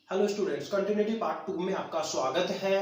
Hello students, continuity part 2 में आपका स्वागत है।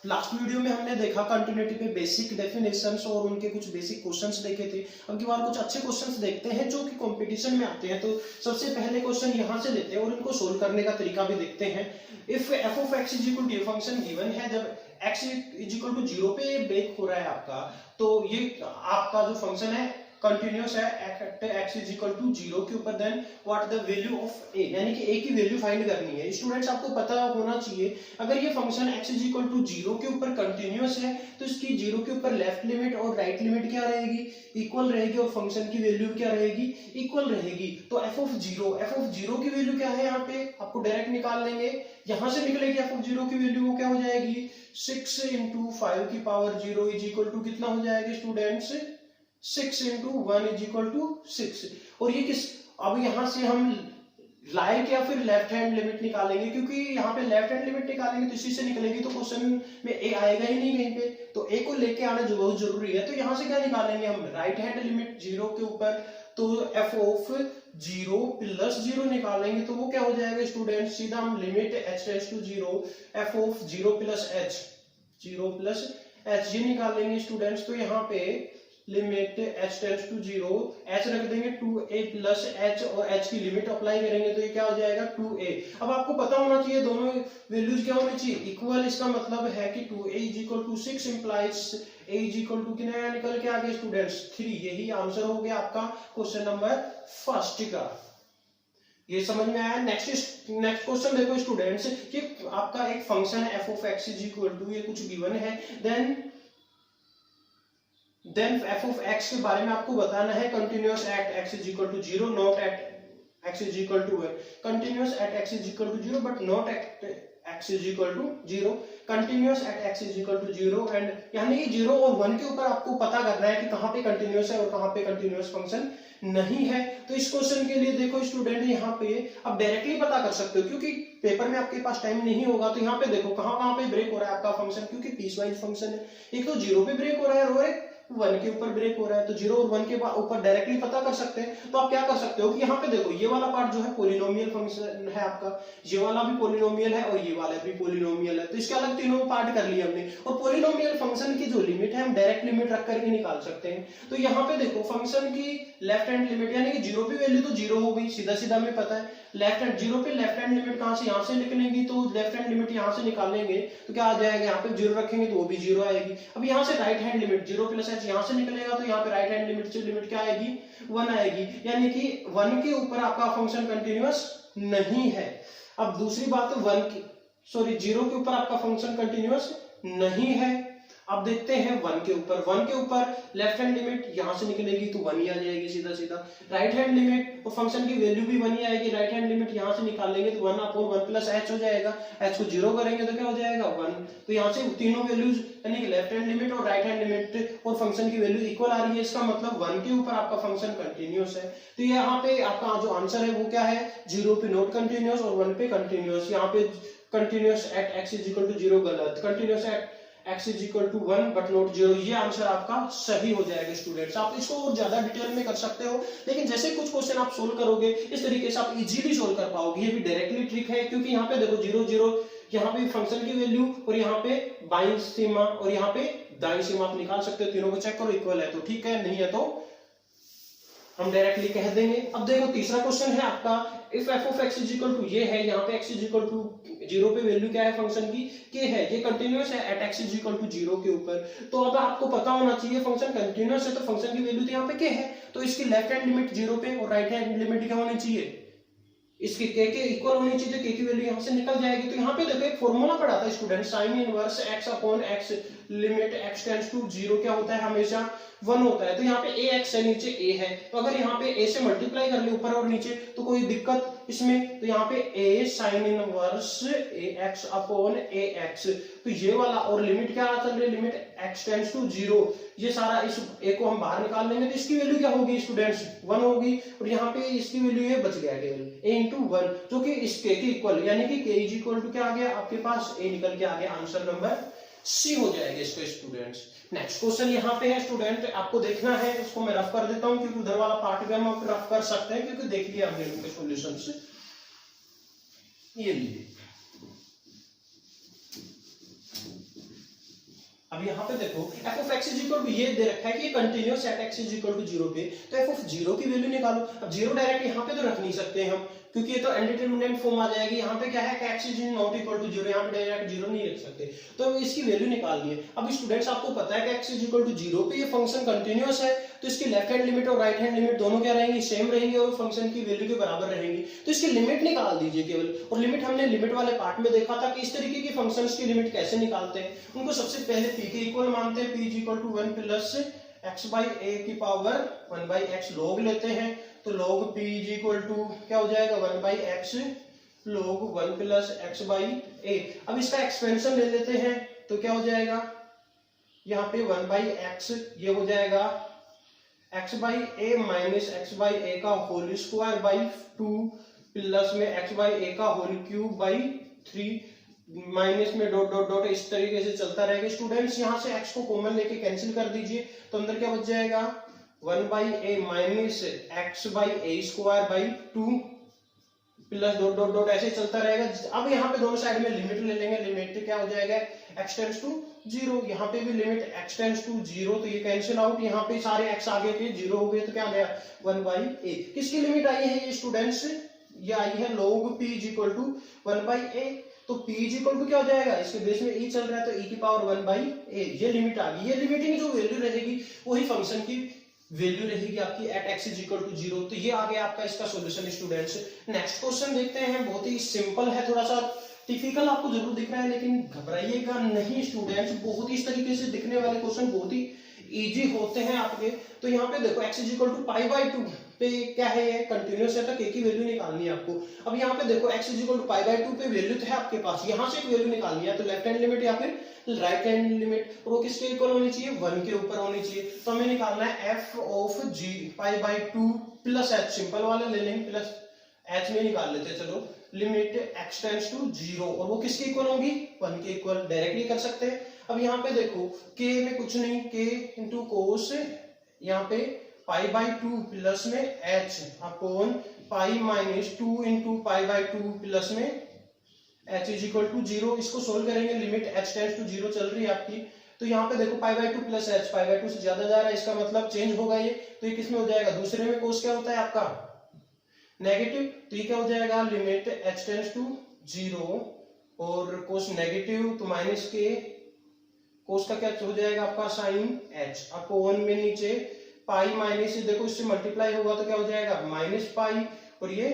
लास्ट वीडियो में हमने देखा कंटिन्यूटी पे बेसिक डेफिनेशंस और उनके कुछ बेसिक क्वेश्चंस देखे थे। अब की बार कुछ अच्छे क्वेश्चंस देखते हैं जो कि कंपटीशन में आते हैं। तो सबसे पहले क्वेश्चन यहां से लेते हैं और इनको सोल्व करने का तरीका भी देखते हैं। If f of x is equal to, ये फंक्शन गिवन है, जब एक्स इज इक्वल टू 0 पे ब्रेक हो रहा है आपका, तो ये आपका जो फंक्शन है कंटिन्यूअस है at x is equal to 0 के ऊपर, then what the value of a, यानी कि a की वैल्यू फाइंड करनी है। स्टूडेंट्स आपको पता होना चाहिए, अगर ये function x is equal to 0 के ऊपर कंटिन्यूअस है तो इसकी 0 के ऊपर लेफ्ट लिमिट और राइट लिमिट क्या रहेगी, इक्वल रहेगी, और फंक्शन की वैल्यू क्या रहेगी, इक्वल रहेगी। तो f ऑफ 0 की वैल्यू क्या है, यहाँ पे आपको डायरेक्ट निकाल लेंगे, यहां से निकलेगी f ऑफ 0 की वैल्यू, वो क्या हो जाएगी 6 इंटू 5 की पावर 0 इज इक्वल टू कितना हो जाएगा students, 6 into 1 is equal to 6। और ये किस, अब यहां से हम राइट या फिर लेफ्ट हैंड लिमिट निकालेंगे, क्योंकि यहाँ पे लेफ्ट हैंड लिमिट निकालेंगे तो इसी से निकलेगी, तो क्वेश्चन में ए आएगा ही नहीं कहीं पे, तो ए को लेके आना जो बहुत जरूरी है। तो यहाँ से क्या निकालेंगे हम, राइट हैंड लिमिट 0 के ऊपर, तो एफ ऑफ 0 प्लस 0 निकालेंगे, तो वो क्या हो जाएगा स्टूडेंट, सीधा हम limit h tends to 0 f of 0 plus h ये निकालेंगे स्टूडेंट्स। तो यहाँ पे limit h tends to 0, h रख देंगे 2a प्लस h, और h की लिमिट अप्लाई करेंगे तो ये क्या हो जाएगा 2a। अब आपको पता होना चाहिए दोनों वैल्यूज क्या होनी चाहिए, इक्वल। इसका मतलब है कि 2a is equal to 6 implies a is equal to कितना निकल के आ गया स्टूडेंट्स 3। यही आंसर हो गया आपका क्वेश्चन नंबर फर्स्ट का। ये समझ में आया। नेक्स्ट क्वेश्चन देखो स्टूडेंट्स, कि आपका एक फंक्शन है f of x is equal to, ये कुछ गिवन है, देन f ऑफ x के बारे में आपको बताना है continuous at x is equal to 0, not at x is equal to 1। Continuous at x is equal to 0 but not at x is equal to 0। Continuous at x is equal to 0 and, यानी कि 0 और 1 के ऊपर आपको पता करना है कि कहां पे कंटिन्यूअस है और कहां पे कंटिन्यूअस फंक्शन नहीं है। तो इस क्वेश्चन के लिए देखो स्टूडेंट, यहाँ पे आप डायरेक्टली पता कर सकते हो, क्योंकि पेपर में आपके पास टाइम नहीं होगा। तो यहाँ पे देखो कहां पे ब्रेक हो रहा है आपका फंक्शन, क्योंकि पीस वाइज फंक्शन है, एक तो 0 पे ब्रेक हो रहा है और एक 1 के ऊपर ब्रेक हो रहा है, तो 0 और 1 के ऊपर डायरेक्टली पता कर सकते हैं। तो आप क्या कर सकते हो कि यहाँ पे देखो ये वाला पार्ट जो है पॉलिनोमियल फंक्शन है आपका, ये वाला भी पॉलिनोमियल है और ये वाला भी पॉलिनोमियल है, तो इसके अलग तीनों पार्ट कर लिए हमने। और पॉलिनोमियल फंक्शन की जो लिमिट है हम डायरेक्ट लिमिट रख करके निकाल सकते हैं। तो यहाँ पे देखो फंक्शन की लेफ्ट हैंड लिमिट, यानी कि 0 पे वैल्यू तो 0 हो गई, सीधा सीधा हमें पता है। लेफ्ट हैंड 0 पे लेफ्ट हैंड लिमिट कहां से, यहां से निकलेगी, तो लेफ्ट हैंड लिमिट यहां से निकालेंगे तो क्या आ जाएगा, यहाँ पे 0 रखेंगे तो वो भी 0 आएगी। अब यहाँ से right hand limit 0 plus h यहां से निकलेगा, तो यहाँ पे राइट हैंड लिमिट क्या आएगी 1 आएगी, यानी कि 1 के ऊपर आपका फंक्शन कंटिन्यूअस नहीं है। अब दूसरी बात, 0 के ऊपर आपका फंक्शन कंटिन्यूअस नहीं है। अब देखते हैं 1 के ऊपर लेफ्ट हैंड लिमिट यहां से निकलेगी तो 1 ही आ जाएगी सीधा सीधा। राइट हैंड लिमिट और फंक्शन की वैल्यू भी 1 ही आएगी, राइट हैंड लिमिट यहां से निकालेंगे तो 1 अपॉन 1 प्लस h हो जाएगा, h को 0 करेंगे तो क्या हो जाएगा 1। तो यहां से तीनों वैल्यूज, यानी कि लेफ्ट हैंड लिमिट और राइट हैंड लिमिट और फंक्शन की वैल्यू इक्वल आ रही है, इसका मतलब 1 के ऊपर आपका फंक्शन कंटिन्यूअस है। तो यहाँ पे आपका जो आंसर है वो क्या है, 0 पे नॉट कंटिन्यूअस और 1 पे कंटिन्यूअस। यहाँ पे continuous at x is equal to 0 गलत, continuous at x is equal to 1 but not 0, ये आंसर आपका सही हो जाएगा स्टूडेंट्स। आप इसको और ज्यादा डिटेल में कर सकते हो, लेकिन जैसे कुछ क्वेश्चन आप सोल्व करोगे इस तरीके से आप इजीली सोल्व कर पाओगे। ये भी डायरेक्टली ट्रिक है, क्योंकि यहाँ पे देखो 0 0, यहाँ पे फंक्शन की वैल्यू और यहाँ पे बाईं सीमा और यहाँ पे दाईं सीमा आप निकाल सकते हो, तीनों को चेक करो इक्वल है तो ठीक है, नहीं है तो हम डायरेक्टली कह देंगे। अब देखो तीसरा क्वेश्चन है आपका, if f of x is equal to, ये है यहाँ पे x इज इक्वल टू 0 पे वैल्यू क्या है फंक्शन की, k है, ये कंटिन्यूअस है at x is equal to 0 के ऊपर। तो अब आपको पता होना चाहिए फंक्शन कंटिन्यूअस है तो फंक्शन की वैल्यू तो यहाँ पे k है, तो इसकी लेफ्ट हैंड लिमिट 0 पे और राइट हैंड लिमिट क्या होनी चाहिए, इसकी k के इक्वल होनी चाहिए, k की वैल्यू यहां से निकल जाएगी। तो यहाँ पे देखो एक फॉर्मूला पढ़ा था student, sine inverse x upon x, limit x tends to 0 क्या होता है, हमेशा 1 होता है। तो यहाँ पे ax है, नीचे a है, तो अगर यहाँ पे a से मल्टीप्लाई कर ले ऊपर और नीचे तो कोई दिक्कत इसमें, तो यहाँ पे a sine inverse ax upon ax, तो ये वाला, और लिमिट क्या चल रही है, लिमिट x टेंड्स टू 0, ये सारा इस a को हम बाहर निकाल लेंगे तो इसकी वैल्यू क्या होगी स्टूडेंट्स 1 होगी, और यहाँ पे इसकी वैल्यू ये बच गया केवल a इंटू 1, जो कि इस k के इक्वल, यानी कि k इज इक्वल टू क्या आ गया आपके पास, a निकल के आ गया, आंसर नंबर सी हो जाएगा इसका स्टूडेंट्स। नेक्स्ट क्वेश्चन यहाँ पे है स्टूडेंट, आपको देखना है, इसको मैं रफ कर देता हूँ क्योंकि उधर वाला पार्ट भी हम रफ कर सकते हैं क्योंकि देख लिया हमने उनके सॉल्यूशंस। ये लीजिए अब यहाँ पे देखो f of x is equal to ये दे रखा है कि continuous at x is equal to 0 पे, तो f ऑफ 0 की वैल्यू निकालो। अब 0 डायरेक्ट यहाँ पे तो रख नहीं सकते हम, क्योंकि ये तो अनडिटरमिनेट फॉर्म आ जाएगी। यहाँ पे क्या है कि x is not equal to 0, यहाँ पे डायरेक्ट 0 नहीं रख सकते, तो इसकी वैल्यू निकालनी है। अब स्टूडेंट्स आपको पता है कि x इज इक्वल टू 0 पे ये फंक्शन कंटिन्यूअस है, तो इसकी लेफ्ट हैंड लिमिट और राइट हैंड लिमिट दोनों क्या रहेंगी, सेम रहेंगी और फंक्शन की वैल्यू के बराबर रहेंगी। तो इसकी लिमिट निकाल दीजिए केवल। और लिमिट हमने लिमिट वाले पार्ट में देखा था कि इस तरीके की फंक्शंस की लिमिट कैसे निकालते हैं। उनको सबसे पहले p के इक्वल मानते हैं, p is equal to 1 plus x by a की पावर 1 बाई x log लेते हैं, तो log p is equal to क्या हो जाएगा 1 by x log 1 plus x by a। अब इसका एक्सपेंशन ले लेते हैं, तो क्या हो जाएगा यहाँ पे 1 बाई x, ये हो जाएगा x by a minus x by a का होल स्क्वायर बाई 2 प्लस में x बाई a का होल क्यूब बाई 3 माइनस में डॉट डॉट डॉट इस तरीके से चलता रहेगा। स्टूडेंट्स यहाँ से x को कॉमन लेके कैंसिल कर दीजिए, तो अंदर क्या बच जाएगा 1 by a minus x by a square by 2 plus dot dot dot ऐसे चलता रहेगा। अब यहाँ पे दोनों साइड में लिमिट ले लेंगे, लिमिट क्या हो जाएगा x टेंड्स टू 0, यहाँ पे भी लिमिट x टेंड्स टू 0, तो ये कैंसिल आउट, यहाँ पे सारे x आगे के 0 हो गए, तो क्या आ गया 1 बाई a। किसकी लिमिट आई है ये स्टूडेंट्स, ये आई है log p is equal to 1 by a। तो p इज इक्वल टू क्या हो जाएगा, इसके बेस में e चल रहा है तो e की पावर 1 बाई a, ये लिमिट आ गई। ये लिमिटिंग जो वैल्यू रहेगी वही फंक्शन की वैल्यू रहेगी आपकी at x is equal to 0। तो ये आ गया आपका इसका सॉल्यूशन स्टूडेंट्स। नेक्स्ट क्वेश्चन देखते हैं, बहुत ही सिंपल है, थोड़ा सा टिपिकल आपको जरूर दिख रहा है लेकिन घबराइएगा नहीं स्टूडेंट्स, बहुत ही इस तरीके से दिखने वाले क्वेश्चन बहुत ही इजी होते हैं आपके। तो यहाँ पे देखो x is equal to pi by 2 पे क्या है, ये कंटिन्यूअस है, तो k की वैल्यू निकालनी है आपको। अब यहाँ पे देखो x is equal to pi by 2 पे वैल्यू तो है आपके पास, यहाँ से एक वैल्यू निकालनी है, तो लेफ्ट हैंड लिमिट या फिर राइट हैंड लिमिट, और वो किसके इक्वल होनी चाहिए 1 के ऊपर होनी चाहिए। तो हमें निकालना है f of g pi by 2 plus h, simple वाले ले लेंगे, प्लस h में निकाल लेते हैं, चलो लिमिट x टेंड्स टू 0, और वो किसके इक्वल होगी 1 के इक्वल, डायरेक्टली कर सकते हैं। अब यहाँ पे देखो k में कुछ नहीं, k इंटू कोस यहाँ पे पाई बाई 2 प्लस में h upon pi minus 2 into pi by 2 plus में h इज इक्वल टू 0। इसको सोल्व करेंगे, लिमिट h टेंड्स टू 0 चल रही है आपकी, तो यहाँ पे देखो पाई by 2 plus h, pi by 2 से ज्यादा जा रहा है, इसका मतलब चेंज होगा ये, तो ये किसमें हो जाएगा, दूसरे में कोस क्या होता है आपका नेगेटिव, तो ये क्या हो जाएगा लिमिट h टेंड्स टू 0 और कोस नेगेटिव, तो माइनस के कोस का क्या हो जाएगा आपका साइन h अपॉन में नीचे पाई माइनस से देखो इससे मल्टीप्लाई होगा तो क्या हो जाएगा माइनस पाई, और ये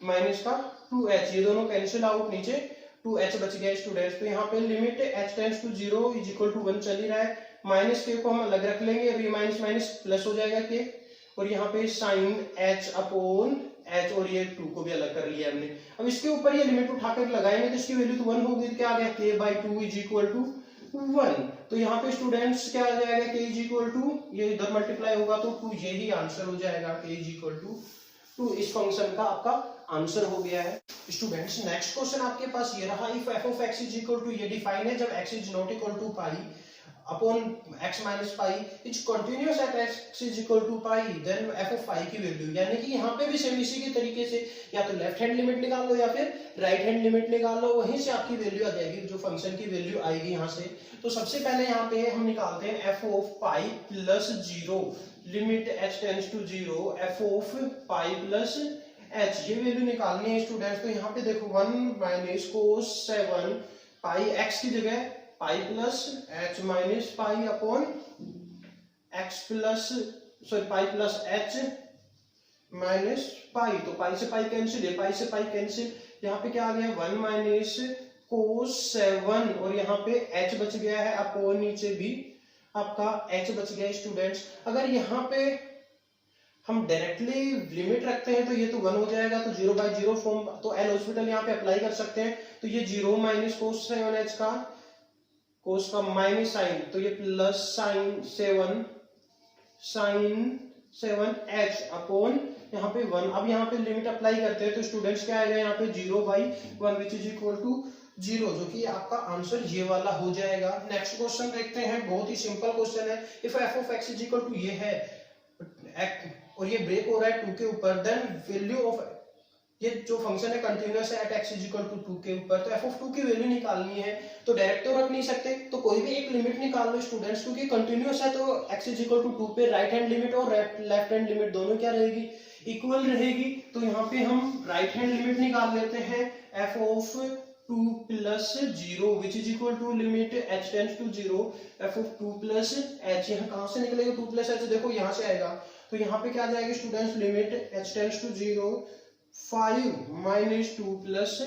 माइनस का 2h, ये दोनों कैंसिल आउट, नीचे 2h बच गया स्टूडेंट्स। तो यहाँ पे limit h tends to 0 is equal to 1 चल ही रहा है, माइनस के को हम अलग रख लेंगे, अब ये माइनस माइनस प्लस हो जाएगा के, और यहाँ पे साइन h अपॉन h, और ये 2 को भी अलग कर लिया हमने। अब इसके ऊपर ये लिमिट उठाकर लगाएंगे तो इसकी वैल्यू तो 1 होगी, तो क्या आ गया k by 2 is equal to 1। तो यहाँ पे स्टूडेंट्स क्या आ जाएगा k इज इक्वल टू, ये इधर मल्टीप्लाई होगा तो 2, यही आंसर हो जाएगा k इज इक्वल टू 2। इस फंक्शन का आपका आंसर हो गया है स्टूडेंट्स। नेक्स्ट क्वेश्चन आपके पास ये रहा, if f of x is equal to, ये डिफाइन है जब x is not equal to pi upon x minus pi is continuous at x is equal to pi, then f of pi की value, यानी कि यहाँ पे भी same इसी के तरीके से या तो लेफ्ट हैंड लिमिट निकाल लो या फिर राइट हैंड लिमिट निकाल लो, वहीं से आपकी वैल्यू आ जाएगी, जो फंक्शन की वैल्यू आएगी यहाँ से। तो सबसे पहले यहाँ पे हम निकालते हैं f of pi plus 0, limit h tends to 0, f of pi plus h, ये वैल्यू निकालनी है स्टूडेंट्स। तो यहाँ पे देखो 1 माइनस कोस 7 पाई x की जगह पाई plus h minus pi upon x plus pi plus h minus pi, तो पाई से पाई कैंसिल, पाई से पाई कैंसिल, यहाँ पे क्या आ गया 1 माइनस कोस 7, और यहाँ पे h बच गया है अपॉन नीचे भी आपका h बच गया स्टूडेंट्स। अगर यहाँ पे हम डायरेक्टली लिमिट रखते हैं तो ये तो 1 हो जाएगा, तो 0 बाई 0 फॉर्म, तो एल हॉस्पिटल यहाँ पे अप्लाई कर सकते हैं, तो ये 0 माइनस कोस 7h का कोस का माइनस साइन, तो ये प्लस साइन 7h अपॉन यहाँ पे 1। अब यहाँ पे लिमिट अप्लाई करते हैं तो स्टूडेंट्स क्या आएगा यहाँ पे 0 by 1 which is equal to 0, जो कि आपका आंसर ये वाला हो जाएगा। नेक्स्ट क्वेश्चन देखते हैं, बहुत ही सिंपल क्वेश्चन है, if f of x is equal to ये है और ये ब्रेक हो रहा है 2 के ऊपर, देन वैल्यू ऑफ ये जो फंक्शन है कंटिन्यूअस है at x is equal to 2 के ऊपर, तो एफ ऑफ 2 की वैल्यू निकालनी है तो डायरेक्ट तो रख नहीं सकते, तो कोई भी एक लिमिट निकाल लो स्टूडेंट्स, क्योंकि कंटिन्यूअस है तो एक्स इज इक्वल टू 2 पे राइट हैंड लिमिट और लेफ्ट हैंड लिमिट दोनों क्या रहेगी, इक्वल रहेगी। तो यहाँ पे हम राइट हैंड लिमिट निकाल लेते हैं f of 2 plus 0 which is equal to limit h tends to 0 f of 2 plus h। यहाँ कहाँ से निकलेगा 2 प्लस h, देखो यहाँ से आएगा, तो यहाँ पे क्या जाएगा students, limit h tends to 0 5 minus 2 plus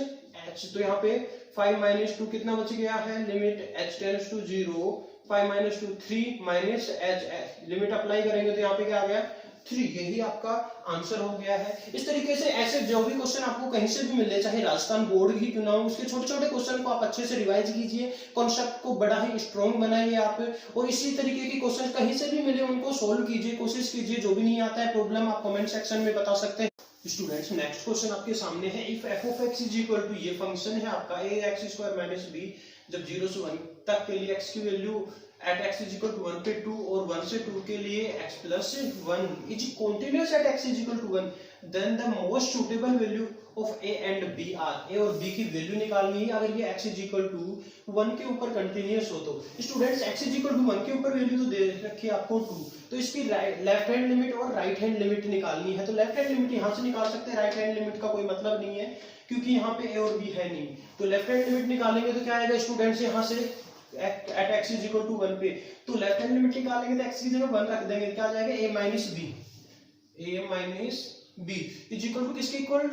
h। तो यहाँ पे 5 माइनस 2 कितना बच गया है, limit h tends to 0 5 minus 2 3 minus h, limit apply करेंगे तो यहाँ पे क्या आ गया 3, यही आपका आंसर हो गया है। इस तरीके से ऐसे जो भी क्वेश्चन आपको कहीं से भी मिले, चाहे राजस्थान बोर्ड ही क्यों ना हो, उसके छोटे छोटे क्वेश्चन को आप अच्छे से रिवाइज कीजिए, कॉन्सेप्ट को बड़ा ही स्ट्रॉन्ग बनाइए आप, और इसी तरीके के क्वेश्चन कहीं से भी मिले उनको सोल्व कीजिए, कोशिश कीजिए। जो भी नहीं आता है प्रॉब्लम आप कमेंट सेक्शन में बता सकते हैं। स्टूडेंट्स नेक्स्ट क्वेश्चन आपके सामने है, if f of x is equal to, ये फंक्शन है आपका a x square minus b, जब 0 से 1 तक के लिए x की वैल्यू at x is equal to 1 पे 2 और 1 से 2 के लिए x plus 1 is continuous at x is equal to 1, then the most suitable value of a and b are, a और b की वैल्यू निकालनी है अगर ये x इज इक्वल टू 1 के ऊपर कंटिन्यूअस हो तो। Students x is equal to 1 के ऊपर वैल्यू तो दे रखी है आपको 2, तो इसकी लेफ्ट हैंड लिमिट और राइट हैंड लिमिट निकालनी है। तो लेफ्ट हैंड लिमिट यहाँ से निकाल सकते हैं, राइट हैंड लिमिट का कोई मतलब नहीं है क्योंकि यहाँ पे a और b है नहीं। तो लेफ्ट हैंड लिमिट निकालेंगे तो क्या आएगा स्टूडेंट्स, यहाँ से at x is equal to 1 पे, तो लेफ्ट हैंड लिमिट निकालेंगे तो x की जगह 1 रख देंगे, क्या आ जाएगा a minus b is equal to किसके इक्वल,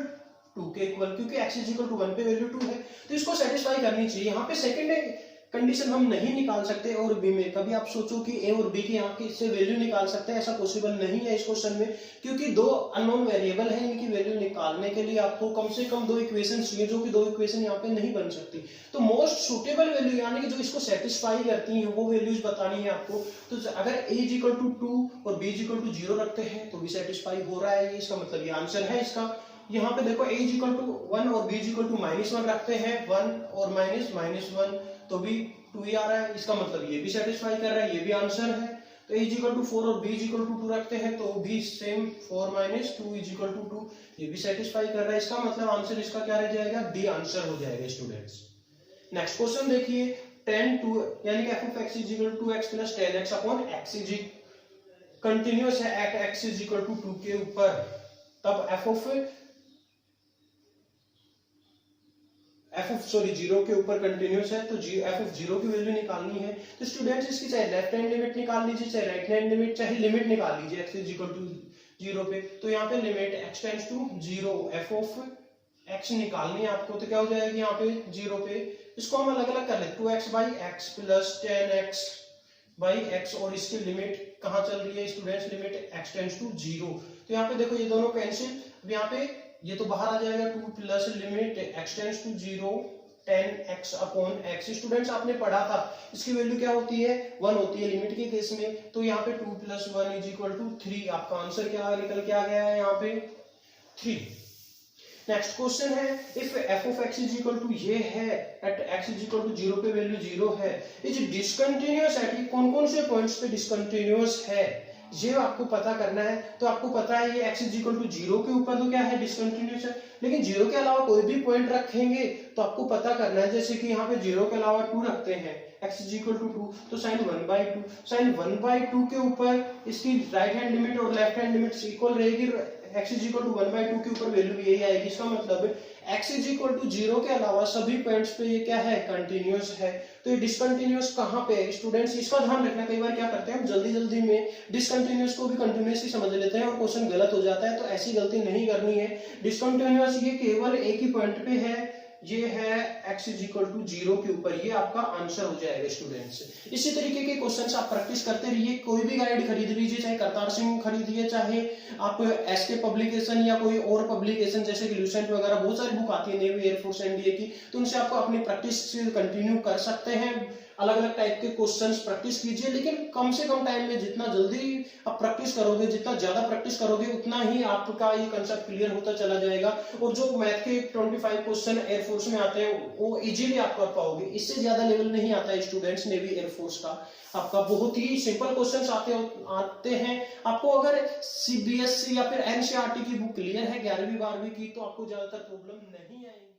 2 के इक्वल, क्योंकि x इज इक्वल टू 1 पे वैल्यू 2 है तो इसको सेटिस्फाई करनी चाहिए। यहाँ पे सेकंड कंडीशन हम नहीं निकाल सकते और b में, कभी आप सोचो कि a और b की यहाँ की इससे वैल्यू निकाल सकते हैं, ऐसा पॉसिबल नहीं है इस क्वेश्चन में, क्योंकि दो अननोन वेरिएबल है, इनकी वैल्यू निकालने के लिए आपको कम से कम 2 इक्वेशन चाहिए, जो कि 2 इक्वेशन यहाँ पे नहीं बन सकती। तो मोस्ट सुटेबल वैल्यू यानी कि जो इसको सेटिस्फाई करती है वो वैल्यूज बतानी है आपको। तो अगर a इज इक्वल टू 2 और b इज इक्वल टू 0 रखते हैं तो भी सेटिस्फाई हो रहा है, इसका मतलब ये आंसर है इसका। यहाँ पे देखो a इज इक्वल टू 1 और b इज इक्वल टू -1 रखते हैं, 1 और -1 तो भी 2 ही आ रहा है, इसका मतलब ये भी सेटिस्फाई कर रहा है, ये भी आंसर है। तो a इज इक्वल टू 4 और b इज इक्वल टू 2 रखते हैं तो भी same 4 minus 2 is equal to 2, ये भी सेटिस्फाई कर रहा है, इसका मतलब आंसर इसका क्या रह जाएगा, डी आंसर हो जाएगा स्टूडेंट्स। नेक्स्ट क्वेश्चन देखिए, tan 2 यानी कि f of x is equal to 2x plus 10x upon x is continuous है at x is equal to 2 के ऊपर, तब f ऑफ 0 के ऊपर कंटिन्यूअस है तो f ऑफ 0 की वैल्यू निकालनी है। तो स्टूडेंट्स इसकी चाहे लेफ्ट हैंड लिमिट निकाल लीजिए, चाहे राइट हैंड लिमिट, चाहे लिमिट निकाल लीजिए x इज इक्वल टू 0 पे। तो यहाँ पे limit x tends to 0 f of x निकालनी है आपको, तो क्या हो जाएगी यहाँ पे 0 पे, इसको हम अलग अलग कर ले, 2x by x plus 10x by x, और इसकी लिमिट कहाँ चल रही है students, limit x tends to 0। तो यहाँ पे देखो ये दोनों कैंसिल, अब यहाँ पे ये तो बाहर आ जाएगा 2 plus limit x tends to 0 10x upon x। Students आपने पढ़ा था इसकी वैल्यू क्या होती है, 1 होती है लिमिट के केस में, तो यहाँ पे 2 प्लस 1 इज इक्वल टू 3, आपका आंसर क्या निकल के आ गया है यहाँ पे 3। नेक्स्ट क्वेश्चन है, if f of x is equal to ये है at x is equal to 0 पे वैल्यू 0 है, इज डिसकंटिन्यूअस एट, कौन कौन से पॉइंट्स पे डिसकंटिन्यूअस है ये आपको पता करना है। तो आपको पता है ये x इज इक्वल टू 0 के ऊपर तो क्या है, डिसकंटिन्यूअस है, लेकिन 0 के अलावा कोई भी पॉइंट रखेंगे तो आपको पता करना है, जैसे कि यहाँ पे 0 के अलावा 2 रखते हैं, x इज इक्वल टू 2, तो साइन 1/2, साइन 1/2 के ऊपर इसकी राइट हैंड लिमिट और लेफ्ट हैंड लिमिट इक्वल रहेगी, x इज इक्वल टू 1/2 के ऊपर वैल्यू यही आएगी, इसका मतलब x इज इक्वल टू 0 के अलावा सभी पॉइंट्स पे ये क्या है, कंटिन्यूअस है। तो ये डिसकंटिन्यूअस कहाँ पे है स्टूडेंट्स, इसका ध्यान रखना, कई बार क्या करते हैं हम जल्दी में डिसकंटिन्यूअस को भी कंटिन्यूअस ही समझ लेते हैं और क्वेश्चन गलत हो जाता है, तो ऐसी गलती नहीं करनी है। डिसकंटिन्यूअस ये केवल एक ही पॉइंट पे है, ये है x इज इक्वल टू 0 के ऊपर, ये आपका आंसर हो जाएगा स्टूडेंट्स। इसी तरीके के क्वेश्चंस आप प्रैक्टिस करते रहिए, कोई भी गाइड खरीद लीजिए, चाहे करतार सिंह खरीदिए, चाहे आप एसके पब्लिकेशन या कोई और पब्लिकेशन जैसे कि लूसेंट वगैरह बहुत सारी बुक आती है नेवी एयरफोर्स एनडीए की, तो उनसे आपको अपनी प्रैक्टिस कंटिन्यू कर सकते हैं। अलग अलग टाइप के क्वेश्चंस प्रैक्टिस कीजिए, लेकिन कम से कम टाइम में जितना जल्दी आप प्रैक्टिस करोगे, जितना ज्यादा प्रैक्टिस करोगे, उतना ही आपका ये कंसेप्ट क्लियर होता चला जाएगा। और जो मैथ के 25 क्वेश्चन एयरफोर्स में आते हैं वो इजीली आप कर पाओगे, इससे ज्यादा लेवल नहीं आता है स्टूडेंट्स नेवी एयरफोर्स का। आपका बहुत ही सिंपल क्वेश्चंस आते हैं। आपको अगर सीबीएसई या फिर एनसीईआरटी की बुक क्लियर है 11वीं 12वीं की, तो आपको ज्यादातर प्रॉब्लम नहीं आएगी।